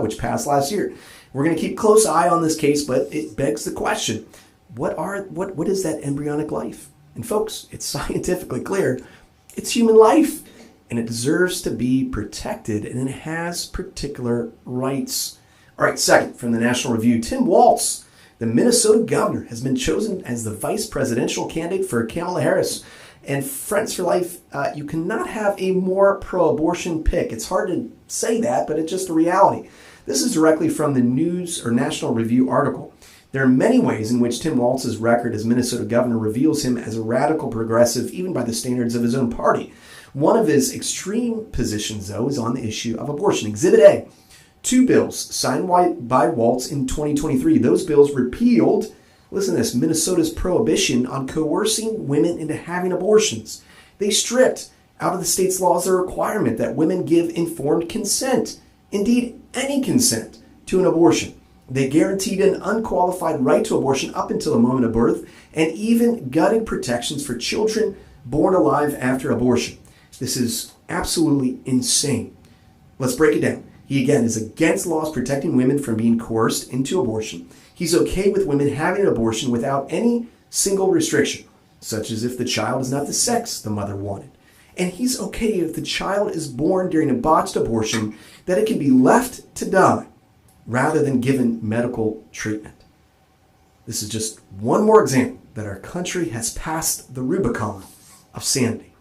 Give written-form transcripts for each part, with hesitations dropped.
which passed last year. We're going to keep close eye on this case, but it begs the question, what is that embryonic life? And folks, it's scientifically clear. It's human life, and it deserves to be protected, and it has particular rights. All right, second, from the National Review, Tim Walz, the Minnesota governor, has been chosen as the vice presidential candidate for Kamala Harris. And Friends for Life, you cannot have a more pro-abortion pick. It's hard to say that, but it's just a reality. This is directly from the News or National Review article. There are many ways in which Tim Walz's record as Minnesota governor reveals him as a radical progressive, even by the standards of his own party. One of his extreme positions, though, is on the issue of abortion. Exhibit A, 2 bills signed by Walz in 2023. Those bills repealed, listen to this, Minnesota's prohibition on coercing women into having abortions. They stripped out of the state's laws the requirement that women give informed consent, indeed any consent, to an abortion. They guaranteed an unqualified right to abortion up until the moment of birth, and even gutted protections for children born alive after abortion. This is absolutely insane. Let's break it down. He again is against laws protecting women from being coerced into abortion. He's okay with women having an abortion without any single restriction, such as if the child is not the sex the mother wanted. And he's okay if the child is born during a botched abortion, that it can be left to die rather than given medical treatment. This is just one more example that our country has passed the Rubicon of sanity.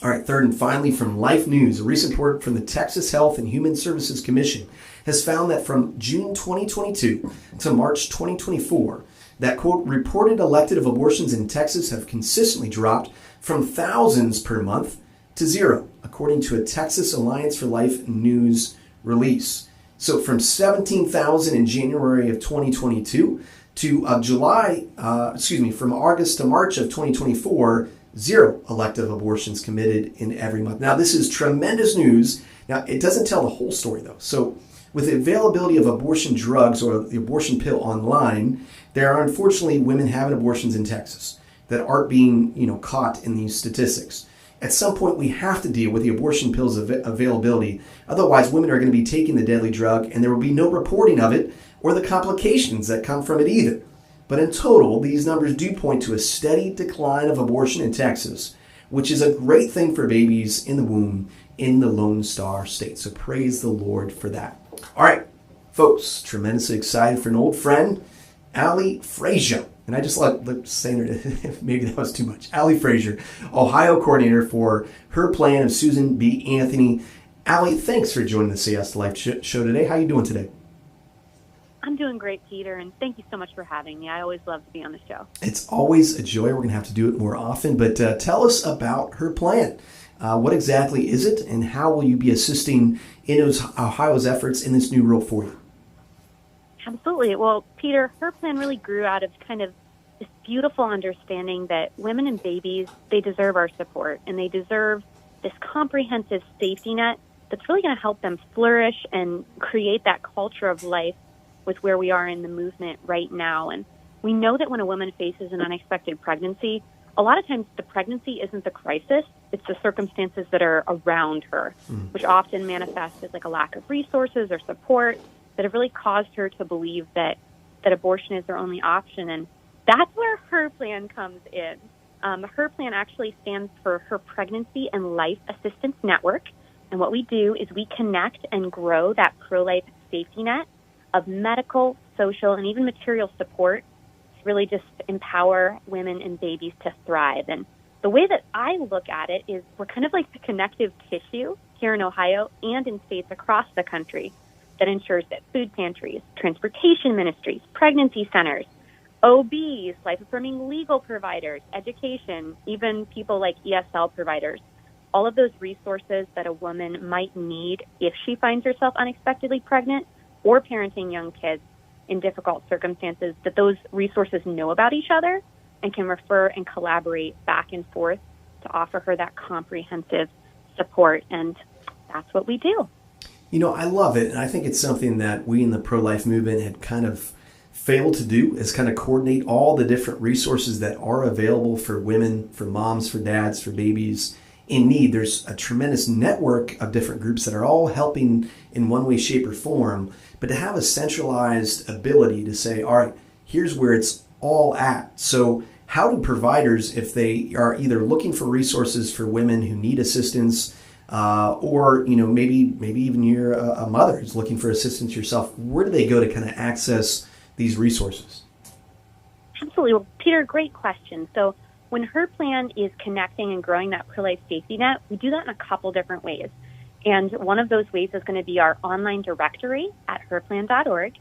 All right, third and finally, from Life News, a recent report from the Texas Health and Human Services Commission has found that from June 2022 to March 2024, that, quote, reported elective abortions in Texas have consistently dropped from thousands per month to 0, according to a Texas Alliance for Life News release. So from 17,000 in January of 2022 to from August to March of 2024, 0 elective abortions committed in every month. Now, this is tremendous news. Now, it doesn't tell the whole story, though. So with the availability of abortion drugs or the abortion pill online, there are unfortunately women having abortions in Texas that aren't being, caught in these statistics. At some point, we have to deal with the abortion pill's availability. Otherwise, women are going to be taking the deadly drug, and there will be no reporting of it or the complications that come from it either. But in total, these numbers do point to a steady decline of abortion in Texas, which is a great thing for babies in the womb in the Lone Star State. So praise the Lord for that. All right, folks, tremendously excited for an old friend, Allie Frazier. And I just like saying her, maybe that was too much. Allie Frazier, Ohio coordinator for Her Plan of Susan B. Anthony. Allie, thanks for joining the Say Yes to Life show today. How are you doing today? I'm doing great, Peter, and thank you so much for having me. I always love to be on the show. It's always a joy. We're going to have to do it more often, but tell us about Her Plan. What exactly is it, and how will you be assisting in Ohio's efforts in this new role for you? Absolutely. Well, Peter, Her Plan really grew out of kind of this beautiful understanding that women and babies, they deserve our support, and they deserve this comprehensive safety net that's really going to help them flourish and create that culture of life with where we are in the movement right now. And we know that when a woman faces an unexpected pregnancy, a lot of times the pregnancy isn't the crisis, it's the circumstances that are around her, which often manifests as like a lack of resources or support that have really caused her to believe that abortion is their only option. And that's where Her Plan comes in. Her Plan actually stands for Her Pregnancy and Life Assistance Network. And what we do is we connect and grow that pro-life safety net of medical, social, and even material support to really just empower women and babies to thrive. And the way that I look at it is we're kind of like the connective tissue here in Ohio and in states across the country that ensures that food pantries, transportation ministries, pregnancy centers, OBs, life-affirming legal providers, education, even people like ESL providers, all of those resources that a woman might need if she finds herself unexpectedly pregnant or parenting young kids in difficult circumstances, that those resources know about each other and can refer and collaborate back and forth to offer her that comprehensive support. And that's what we do. I love it, and I think it's something that we in the pro-life movement had kind of failed to do, is kind of coordinate all the different resources that are available for women, for moms, for dads, for babies in need. There's a tremendous network of different groups that are all helping in one way, shape, or form. But to have a centralized ability to say, all right, here's where it's all at. So how do providers, if they are either looking for resources for women who need assistance, or maybe even you're a mother who's looking for assistance yourself, where do they go to kind of access these resources? Absolutely. Well, Peter, great question. So when Her Plan is connecting and growing that pro-life safety net, we do that in a couple different ways. And one of those ways is going to be our online directory at herplan.org.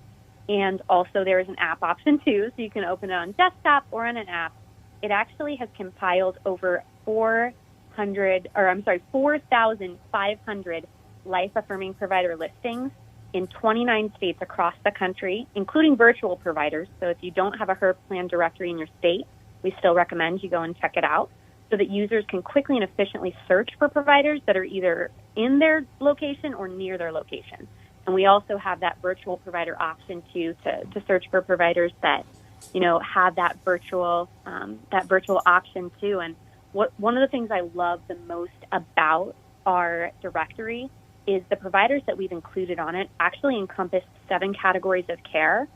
And also there is an app option too, so you can open it on desktop or on an app. It actually has compiled over 4,500 life-affirming provider listings in 29 states across the country, including virtual providers. So if you don't have a Her Plan directory in your state, we still recommend you go and check it out so that users can quickly and efficiently search for providers that are either in their location or near their location. And we also have that virtual provider option too to search for providers that have that virtual option too. And one of the things I love the most about our directory is the providers that we've included on it actually encompass 7 categories of care.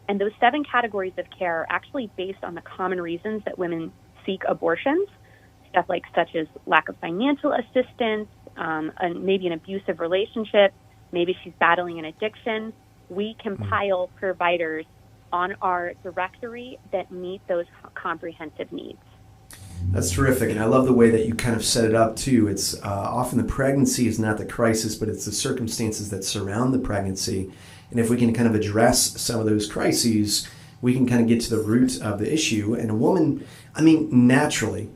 And those 7 categories of care are actually based on the common reasons that women seek abortions, stuff like such as lack of financial assistance, and maybe an abusive relationship, maybe she's battling an addiction. We compile providers on our directory that meet those comprehensive needs. That's terrific, and I love the way that you kind of set it up too. It's often the pregnancy is not the crisis, but it's the circumstances that surround the pregnancy. And if we can kind of address some of those crises, we can kind of get to the root of the issue. And a woman, naturally,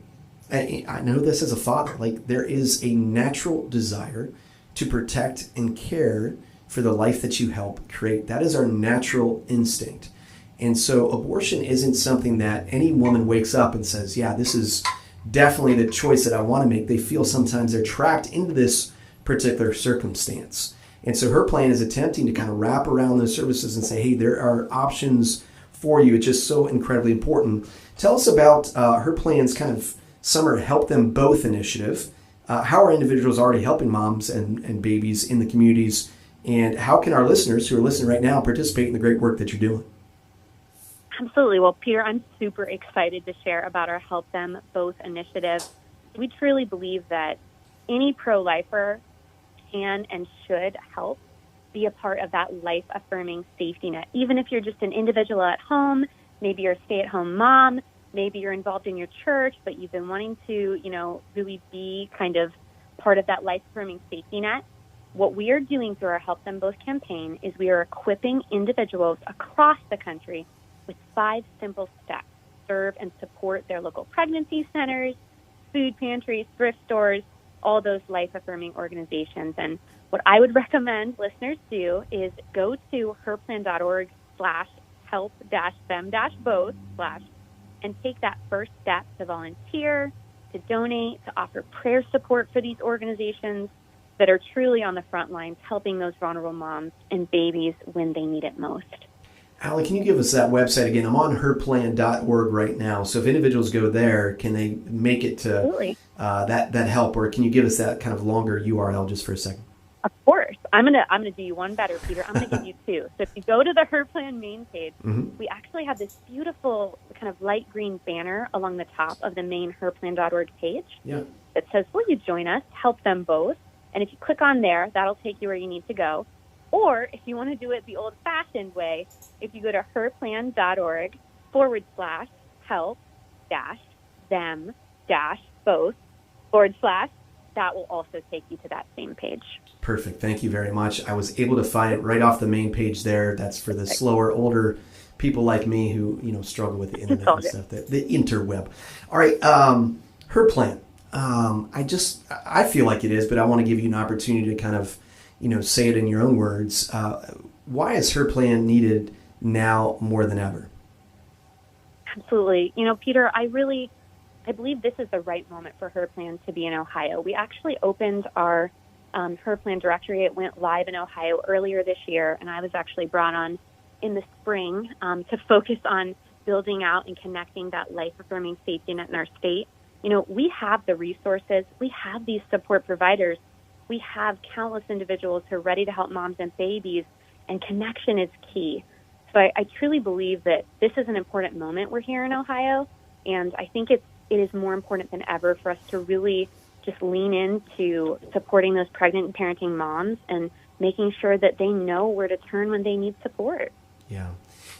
I know this as a father, like there is a natural desire to protect and care for the life that you help create. That is our natural instinct. And so abortion isn't something that any woman wakes up and says, yeah, this is definitely the choice that I want to make. They feel sometimes they're trapped into this particular circumstance. And so Her Plan is attempting to kind of wrap around those services and say, hey, there are options for you. It's just so incredibly important. Tell us about Her Plan's kind of Summer Help Them Both initiative. How are individuals already helping moms and babies in the communities? And how can our listeners who are listening right now participate in the great work that you're doing? Absolutely. Well, Peter, I'm super excited to share about our Help Them Both initiative. We truly believe that any pro-lifer can and should help be a part of that life-affirming safety net. Even if you're just an individual at home, maybe you're a stay-at-home mom, maybe you're involved in your church, but you've been wanting to, really be kind of part of that life-affirming safety net. What we are doing through our Help Them Both campaign is we are equipping individuals across the country with 5 simple steps: serve and support their local pregnancy centers, food pantries, thrift stores, all those life-affirming organizations. And what I would recommend listeners do is go to herplan.org/help-them-both/ and take that first step to volunteer, to donate, to offer prayer support for these organizations that are truly on the front lines helping those vulnerable moms and babies when they need it most. Allie, can you give us that website again? I'm on herplan.org right now. So if individuals go there, can they make it to that help, or can you give us that kind of longer URL just for a second? Of course. I'm gonna do you one better, Peter. I'm gonna give you 2. So if you go to the Her Plan main page, we actually have this beautiful kind of light green banner along the top of the main herplan.org page that says, will you join us, help them both? And if you click on there, that'll take you where you need to go. Or if you want to do it the old-fashioned way, if you go to herplan.org/help-them-both/ that will also take you to that same page. Perfect. Thank you very much. I was able to find it right off the main page there. That's for the slower, older people like me who, struggle with the internet and stuff, the interweb. All right. Her Plan. I feel like it is, but I want to give you an opportunity to kind of, say it in your own words. Why is Her Plan needed now more than ever? Absolutely. Peter, I believe this is the right moment for Her Plan to be in Ohio. We actually opened our Her Plan directory. It went live in Ohio earlier this year, and I was actually brought on in the spring to focus on building out and connecting that life-affirming safety net in our state. we have the resources, we have these support providers, we have countless individuals who are ready to help moms and babies, and connection is key. So I truly believe that this is an important moment we're here in Ohio, and I think it is more important than ever for us to really just lean into supporting those pregnant and parenting moms and making sure that they know where to turn when they need support. Yeah.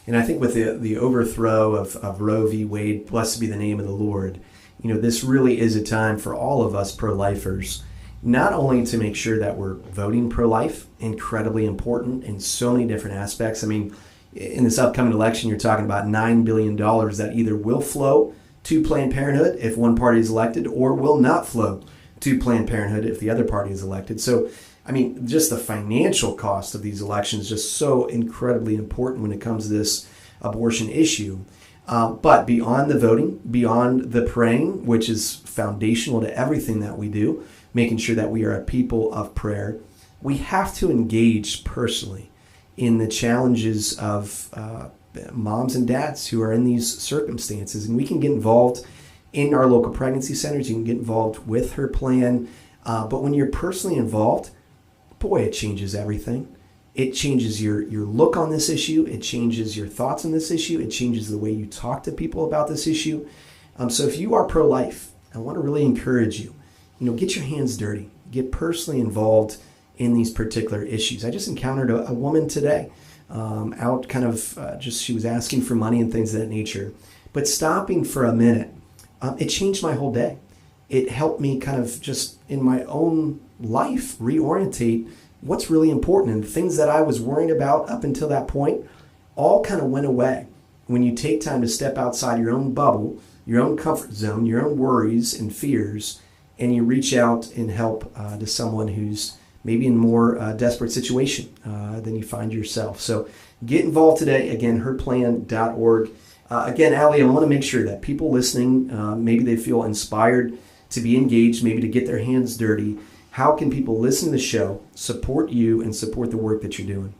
And I think with the overthrow of Roe v. Wade, blessed be the name of the Lord, this really is a time for all of us pro-lifers, not only to make sure that we're voting pro-life, incredibly important in so many different aspects. I mean, in this upcoming election, you're talking about $9 billion that either will flow to Planned Parenthood if one party is elected, or will not flow to Planned Parenthood if the other party is elected. So, I mean, just the financial cost of these elections is just so incredibly important when it comes to this abortion issue. But beyond the voting, beyond the praying, which is foundational to everything that we do, making sure that we are a people of prayer, we have to engage personally in the challenges of moms and dads who are in these circumstances. And we can get involved in our local pregnancy centers. You can get involved with Her Plan. But when you're personally involved, boy, it changes everything. It changes your look on this issue. It changes your thoughts on this issue. It changes the way you talk to people about this issue. So if you are pro-life, I want to really encourage you, get your hands dirty. Get personally involved in these particular issues. I just encountered a woman today out kind of she was asking for money and things of that nature. But stopping for a minute, it changed my whole day. It helped me kind of just in my own life reorientate what's really important, and things that I was worrying about up until that point all kind of went away when you take time to step outside your own bubble, your own comfort zone, your own worries and fears, and you reach out and help to someone who's maybe in a more desperate situation than you find yourself. So get involved today. Again, herplan.org. Again, Allie, I want to make sure that people listening, maybe they feel inspired to be engaged, maybe to get their hands dirty. How can people listen to the show, support you, and support the work that you're doing?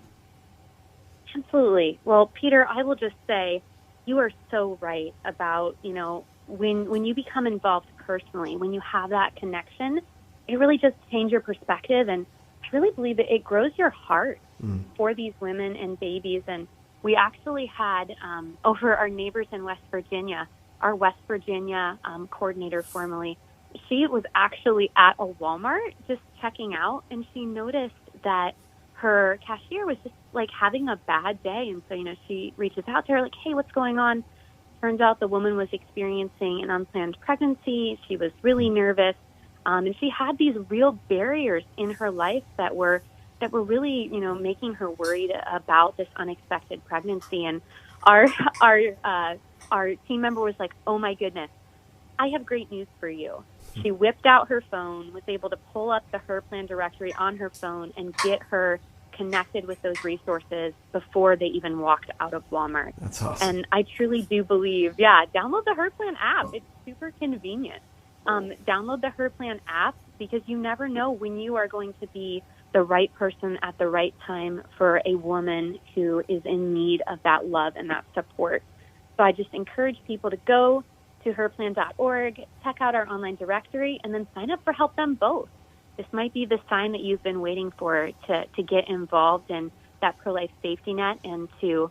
Absolutely. Well, Peter, I will just say you are so right about, when you become involved personally, when you have that connection, it really just changes your perspective. And I really believe that it grows your heart for these women and babies. And we actually had over our neighbors in West Virginia, our West Virginia coordinator formerly, she was actually at a Walmart just checking out, and she noticed that her cashier was just like having a bad day. And so, she reaches out to her like, hey, what's going on? Turns out the woman was experiencing an unplanned pregnancy. She was really nervous. And she had these real barriers in her life that were really, making her worried about this unexpected pregnancy. And our team member was like, oh my goodness, I have great news for you. She whipped out her phone, was able to pull up the Her Plan directory on her phone and get her connected with those resources before they even walked out of Walmart. That's awesome. And I truly do believe, download the Her Plan app. It's super convenient. Download the Her Plan app, because you never know when you are going to be the right person at the right time for a woman who is in need of that love and that support. So I just encourage people to go to herplan.org, check out our online directory, and then sign up for Help Them Both. This might be the sign that you've been waiting for to get involved in that pro-life safety net and to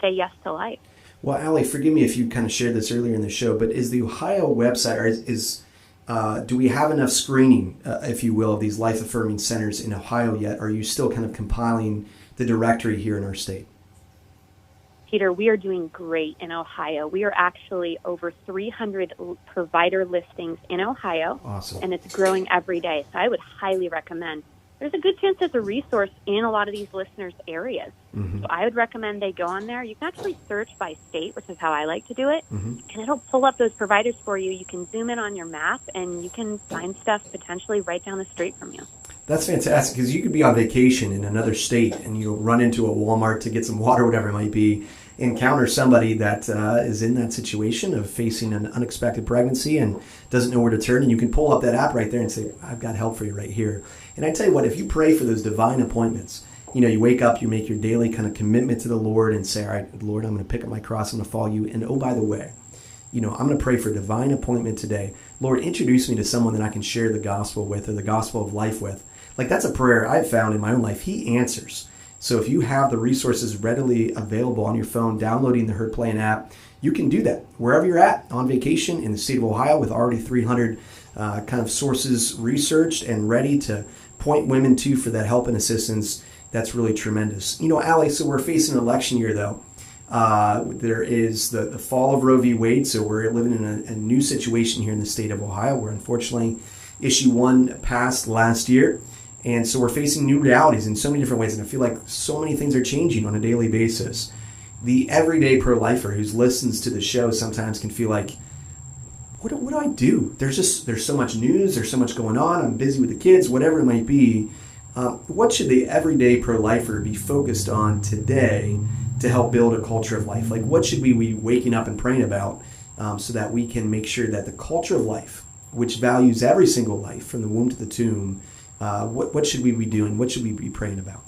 say yes to life. Well, Allie, forgive me if you kind of shared this earlier in the show, but is the Ohio website, or do we have enough screening, if you will, of these life-affirming centers in Ohio yet? Or are you still kind of compiling the directory here in our state? Peter, we are doing great in Ohio. We are actually over 300 provider listings in Ohio. Awesome. And it's growing every day. So I would highly recommend. There's a good chance there's a resource in a lot of these listeners' areas. Mm-hmm. So I would recommend they go on there. You can actually search by state, which is how I like to do it. Mm-hmm. And it'll pull up those providers for you. You can zoom in on your map, and you can find stuff potentially right down the street from you. That's fantastic, because you could be on vacation in another state and you'll run into a Walmart to get some water, whatever it might be, encounter somebody that is in that situation of facing an unexpected pregnancy and doesn't know where to turn, and you can pull up that app right there and say, I've got help for you right here. And I tell you what, if you pray for those divine appointments, you wake up, you make your daily kind of commitment to the Lord and say, all right, Lord, I'm going to pick up my cross, I'm going to follow you. And oh, by the way, I'm going to pray for divine appointment today Lord, introduce me to someone that I can share the gospel with or the gospel of life with. Like, that's a prayer I've found in my own life. He answers. So if you have the resources readily available on your phone, downloading the Her Plan app, you can do that wherever you're at, on vacation in the state of Ohio, with already 300 kind of sources researched and ready to point women to for that help and assistance. That's really tremendous. You know, Allie, so we're facing an election year, though. There is the fall of Roe v. Wade, so we're living in a new situation here in the state of Ohio, where unfortunately issue 1 passed last year. And so we're facing new realities in so many different ways, and I feel like so many things are changing on a daily basis. The everyday pro-lifer who listens to the show sometimes can feel like, what do I do? There's so much news, there's so much going on, I'm busy with the kids, whatever it might be. What should the everyday pro-lifer be focused on today to help build a culture of life? Like, what should we be waking up and praying about so that we can make sure that the culture of life, which values every single life from the womb to the tomb, what should we be doing? What should we be praying about?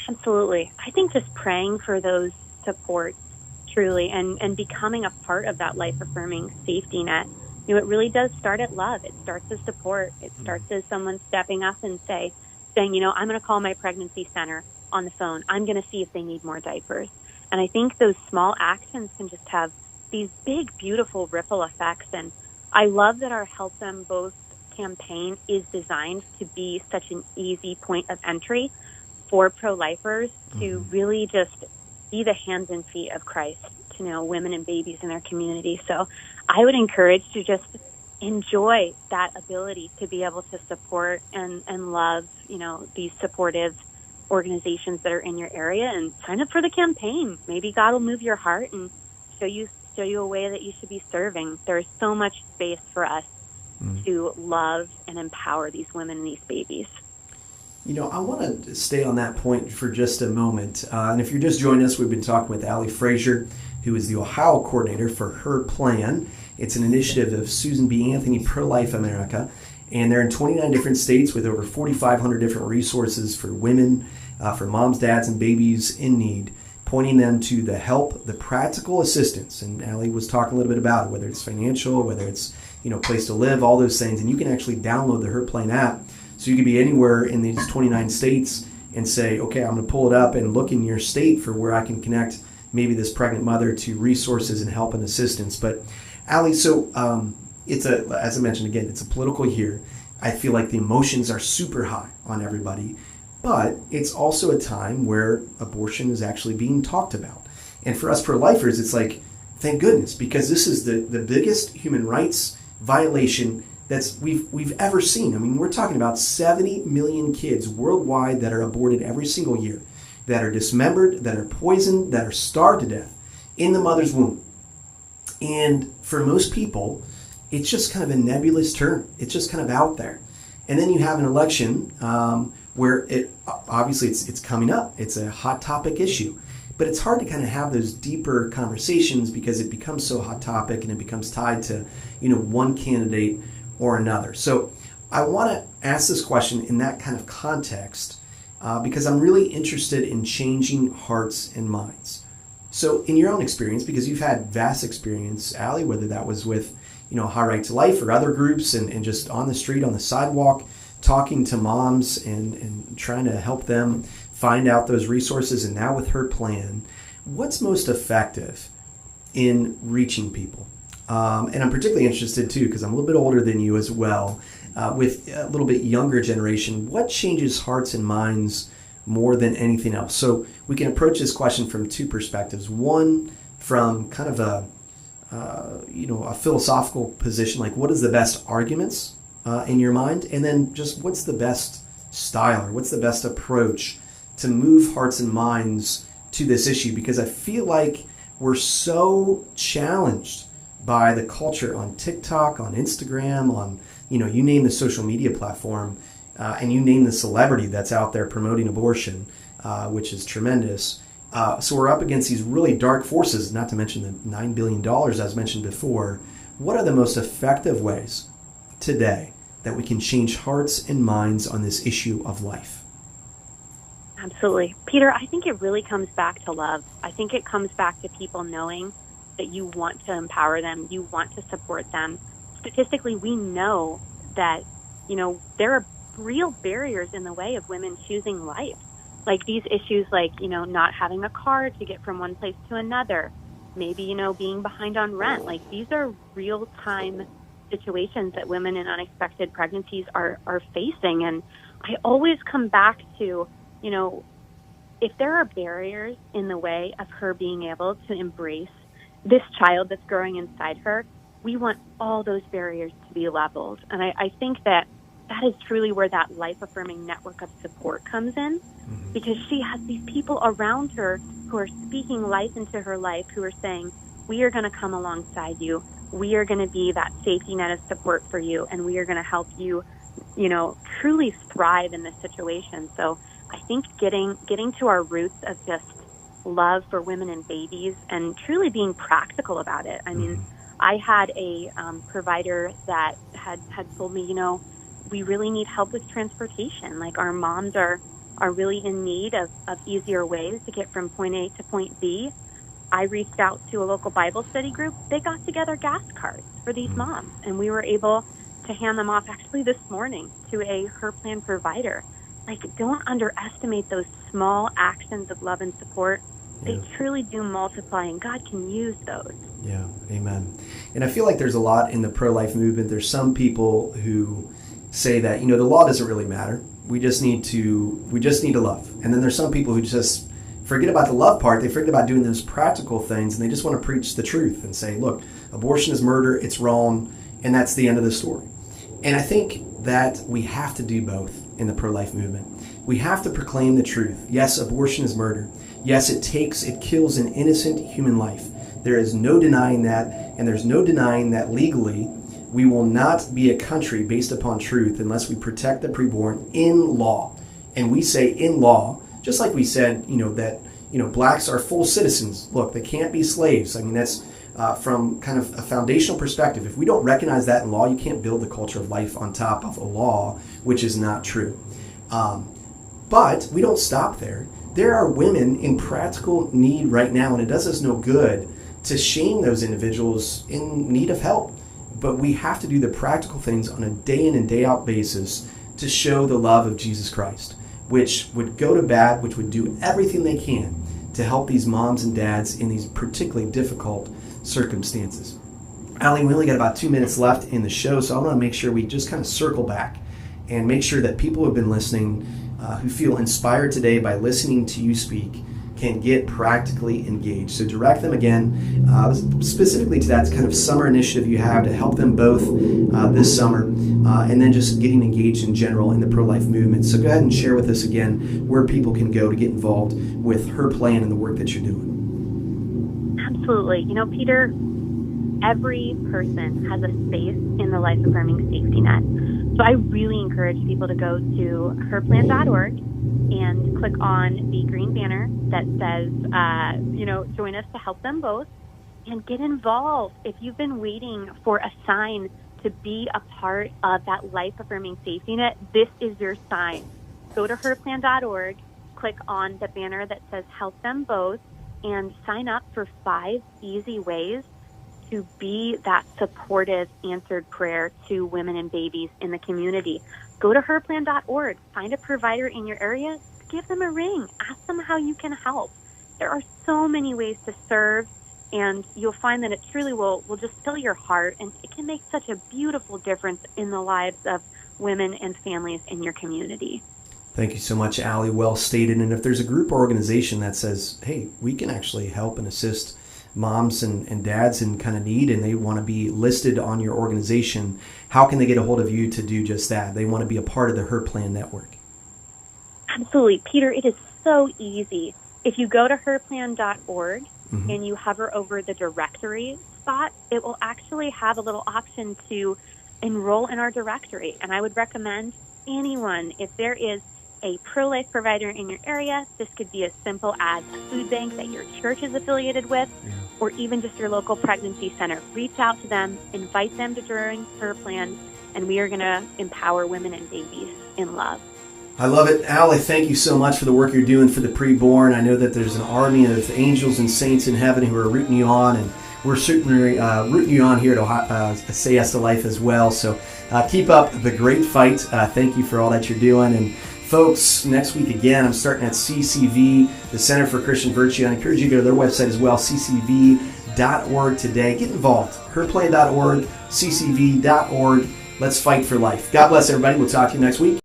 Absolutely. I think just praying for those supports, truly, and becoming a part of that life-affirming safety net. You know, it really does start at love. It starts as support. It starts as someone stepping up and saying, you know, I'm going to call my pregnancy center on the phone. I'm going to see if they need more diapers. And I think those small actions can just have these big, beautiful ripple effects. And I love that our Help Them Both campaign is designed to be such an easy point of entry for pro-lifers to really just be the hands and feet of Christ to know women and babies in their community. So I would encourage to just enjoy that ability to be able to support and love, you know, these supportive organizations that are in your area, and sign up for the campaign. Maybe God will move your heart and show you a way that you should be serving. There's so much space for us to love and empower these women and these babies. You know, I want to stay on that point for just a moment. And if you're just joining us, we've been talking with Allie Frazier, who is the Ohio coordinator for Her Plan. It's an initiative of Susan B. Anthony Pro-Life America. And they're in 29 different states with over 4,500 different resources for women, for moms, dads, and babies in need, pointing them to the help, the practical assistance. And Allie was talking a little bit about it, whether it's financial, whether it's, you know, place to live, all those things. And you can actually download the Her Plan app. So you could be anywhere in these 29 states and say, okay, I'm going to pull it up and look in your state for where I can connect maybe this pregnant mother to resources and help and assistance. But Allie, so as I mentioned again, it's a political year. I feel like the emotions are super high on everybody, but it's also a time where abortion is actually being talked about. And for us pro-lifers, it's like, thank goodness, because this is the biggest human rights violation we've ever seen. I mean, we're talking about 70 million kids worldwide that are aborted every single year, that are dismembered, that are poisoned, that are starved to death in the mother's womb. And for most people, it's just kind of a nebulous term. It's just kind of out there. And then you have an election where it obviously it's coming up. It's a hot topic issue. But it's hard to kind of have those deeper conversations because it becomes so hot topic and it becomes tied to, you know, one candidate or another. So I want to ask this question in that kind of context because I'm really interested in changing hearts and minds. So in your own experience, because you've had vast experience, Allie, whether that was with, you know, High Right to Life or other groups and just on the street, on the sidewalk, talking to moms and trying to help them find out those resources, and now with Her Plan, what's most effective in reaching people? And I'm particularly interested, too, because I'm a little bit older than you as well, with a little bit younger generation, what changes hearts and minds more than anything else? So we can approach this question from two perspectives. One, from kind of a philosophical position, like what is the best arguments in your mind? And then just what's the best style or what's the best approach to move hearts and minds to this issue? Because I feel like we're so challenged by the culture on TikTok, on Instagram, on, you know, you name the social media platform, and you name the celebrity that's out there promoting abortion, which is tremendous. So we're up against these really dark forces, not to mention the $9 billion as mentioned before. What are the most effective ways today that we can change hearts and minds on this issue of life? Absolutely. Peter, I think it really comes back to love. I think it comes back to people knowing that you want to empower them, you want to support them, statistically, we know that, there are real barriers in the way of women choosing life. Like these issues like, not having a car to get from one place to another, maybe, being behind on rent. Like these are real-time situations that women in unexpected pregnancies are facing. And I always come back to, if there are barriers in the way of her being able to embrace this child that's growing inside her, we want all those barriers to be leveled. And I think that is truly where that life-affirming network of support comes in, because she has these people around her who are speaking life into her life, who are saying, we are going to come alongside you. We are going to be that safety net of support for you, and we are going to help you, truly thrive in this situation. So I think getting to our roots of just love for women and babies and truly being practical about it. I mean, I had a provider that had told me, we really need help with transportation. Like our moms are really in need of easier ways to get from point A to point B. I reached out to a local Bible study group. They got together gas cards for these moms, and we were able to hand them off actually this morning to a Her Plan provider. Like, don't underestimate those small actions of love and support. They truly do multiply, and God can use those. Yeah, amen. And I feel like there's a lot in the pro-life movement. There's some people who say that, the law doesn't really matter. We just need to love. And then there's some people who just forget about the love part. They forget about doing those practical things, and they just want to preach the truth and say, look, abortion is murder, it's wrong, and that's the end of the story. And I think that we have to do both in the pro-life movement. We have to proclaim the truth. Yes, abortion is murder. Yes, it kills an innocent human life. There is no denying that, and there's no denying that legally we will not be a country based upon truth unless we protect the preborn in law. And we say in law, just like we said, that blacks are full citizens. Look, they can't be slaves. I mean, that's from kind of a foundational perspective. If we don't recognize that in law, you can't build the culture of life on top of a law, which is not true. But we don't stop there. There are women in practical need right now, and it does us no good to shame those individuals in need of help. But we have to do the practical things on a day in and day out basis to show the love of Jesus Christ, which would go to bat, which would do everything they can to help these moms and dads in these particularly difficult circumstances. Allie, we only got about 2 minutes left in the show, so I want to make sure we just kind of circle back and make sure that people who have been listening, who feel inspired today by listening to you speak, can get practically engaged. So direct them again, specifically to that kind of summer initiative you have to help them both this summer, and then just getting engaged in general in the pro-life movement. So go ahead and share with us again where people can go to get involved with Her Plan and the work that you're doing. Absolutely. Peter, every person has a space in the life-affirming safety net. So I really encourage people to go to herplan.org and click on the green banner that says, join us to help them both, and get involved. If you've been waiting for a sign to be a part of that life-affirming safety net, this is your sign. Go to herplan.org, click on the banner that says help them both, and sign up for 5 easy ways to be that supportive answered prayer to women and babies in the community. Go to herplan.org, find a provider in your area, give them a ring, ask them how you can help. There are so many ways to serve, and you'll find that it truly will just fill your heart, and it can make such a beautiful difference in the lives of women and families in your community. Thank you so much, Allie. Well stated. And if there's a group or organization that says, hey, we can actually help and assist moms and dads in kind of need, and they want to be listed on your organization, how can they get a hold of you to do just that? They want to be a part of the Her Plan network. Absolutely. Peter, it is so easy. If you go to herplan.org and you hover over the directory spot, it will actually have a little option to enroll in our directory. And I would recommend anyone, if there is a pro-life provider in your area, this could be as simple as a food bank that your church is affiliated with, or even just your local pregnancy center. Reach out to them, invite them to join Her Plan, and we are going to empower women and babies in love. I love it. Allie, thank you so much for the work you're doing for the preborn. I know that there's an army of angels and saints in heaven who are rooting you on, and we're certainly rooting you on here to say yes to life as well. So keep up the great fight. Thank you for all that you're doing. And folks, next week again, I'm starting at CCV, the Center for Christian Virtue. I encourage you to go to their website as well, ccv.org today. Get involved. herplan.org, ccv.org. Let's fight for life. God bless everybody. We'll talk to you next week.